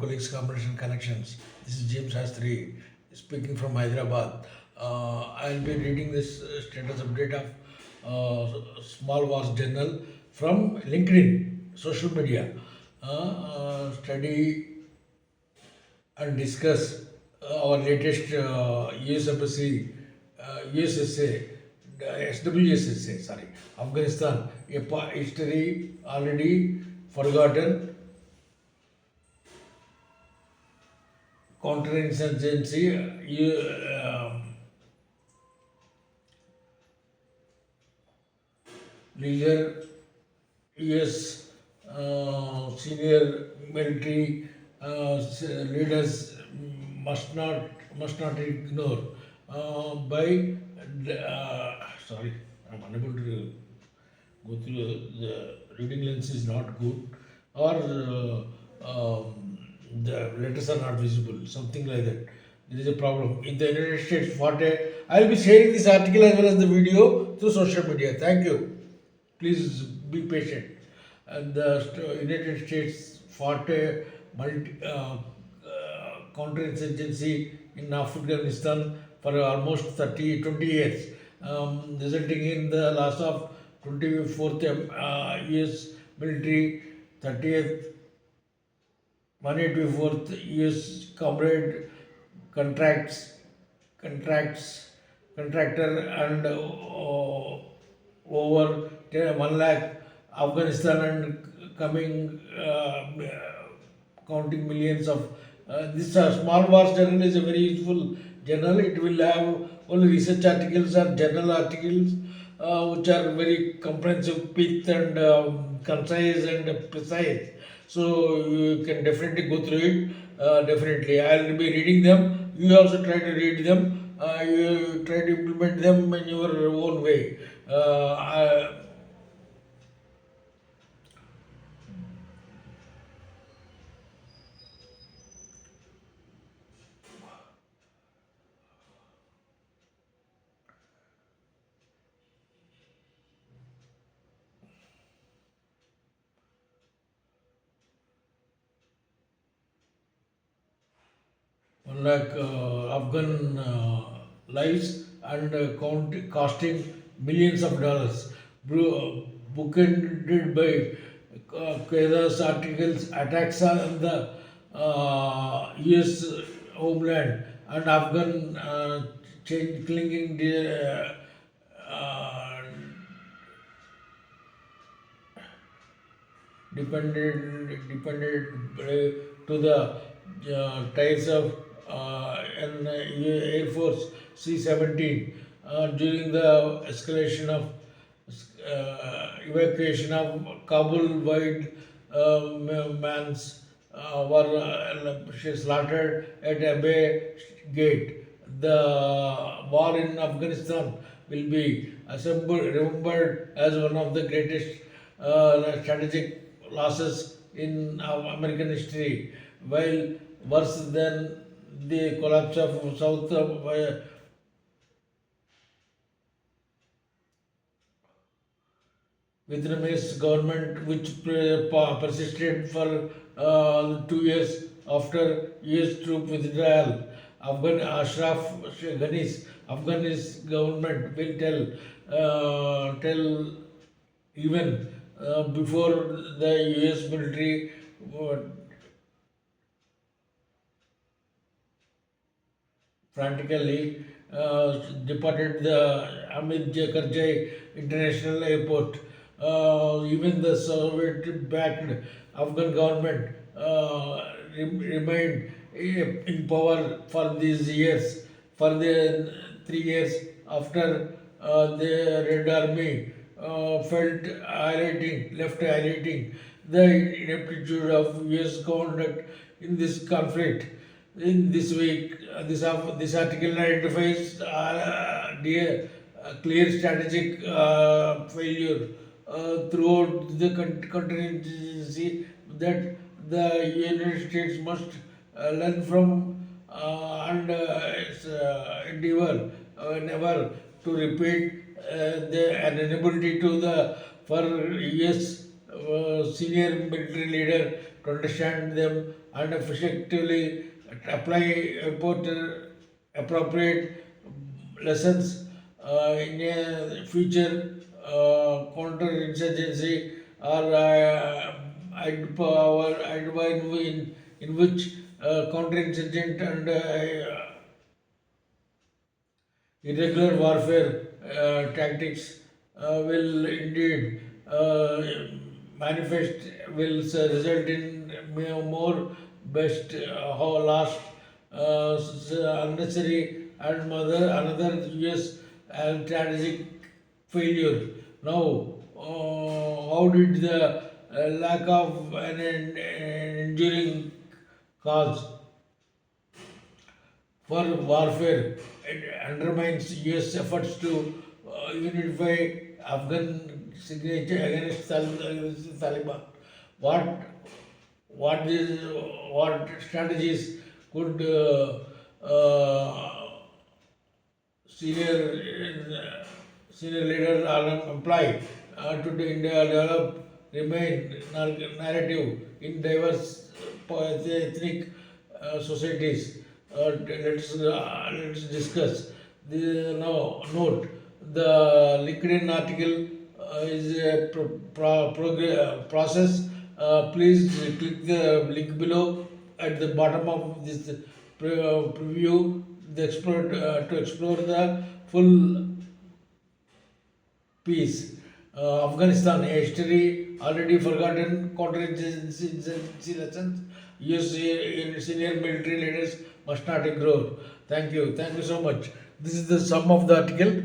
colleagues, combination connections. This is James Shastri speaking from Hyderabad. I'll be reading this status update of Small Wars Journal from LinkedIn, social media. Study and discuss our latest USFSC, USSA, SWSSA, sorry, Afghanistan, history already forgotten, counterinsurgency, leader, US senior military leaders must not ignore by sorry, I'm unable to go through the reading lens is not good or the letters are not visible, something like that. There is a problem in the United States. I'll be sharing this article as well as the video through social media. Thank you. Please be patient. And the United States fought a counterinsurgency in Afghanistan for almost 20 years, resulting in the loss of 24th US military, 30th 184th US comrade contracts contracts contractor and over 1 lakh Afghanistan and coming counting millions of this small wars journal is a very useful journal. It will have only research articles or journal articles which are very comprehensive, pitch and concise and precise. So you can definitely go through it. Definitely, I'll be reading them. You also try to read them. You try to implement them in your own way. I, 1 lakh Afghan lives and costing millions of dollars. Bookended by Queta's articles, attacks on the US homeland and Afghan clinging depended to the ties of an Air Force C-17 during the escalation of evacuation of Kabul wide mans were slaughtered at Abbey Gate. The war in Afghanistan will be remembered as one of the greatest strategic losses in American history, while worse than the collapse of South Vietnamese government, which persisted for 2 years after US troop withdrawal. Ashraf Ghani's Afghanis government will tell even before the US military frantically departed the Hamid Karzai International Airport. Even the Soviet-backed Afghan government remained in power for these years. For the 3 years after the Red Army left highlighting the ineptitude of US conduct in this conflict. In this week, this article identifies clear strategic failure throughout the contingency that the United States must learn from and its endeavor never to repeat an inability to the for US senior military leader to understand them and effectively apply appropriate lessons in a future counterinsurgency or in which counterinsurgent and irregular warfare tactics will indeed manifest, will result in more best last unnecessary and another US strategic failure. Now, how did the lack of an enduring cause for warfare it undermines US efforts to unify Afghan signature against Taliban? What what is what strategies could senior senior leaders are apply to the India develop remain narrative in diverse ethnic societies. Let's discuss. Now note the LinkedIn article is a process. Please click the link below at the bottom of this preview. The explore to explore the full piece. Afghanistan, a history already forgotten, counterinsurgency lessons. US senior military leaders must not ignore. Thank you. Thank you so much. This is the sum of the article.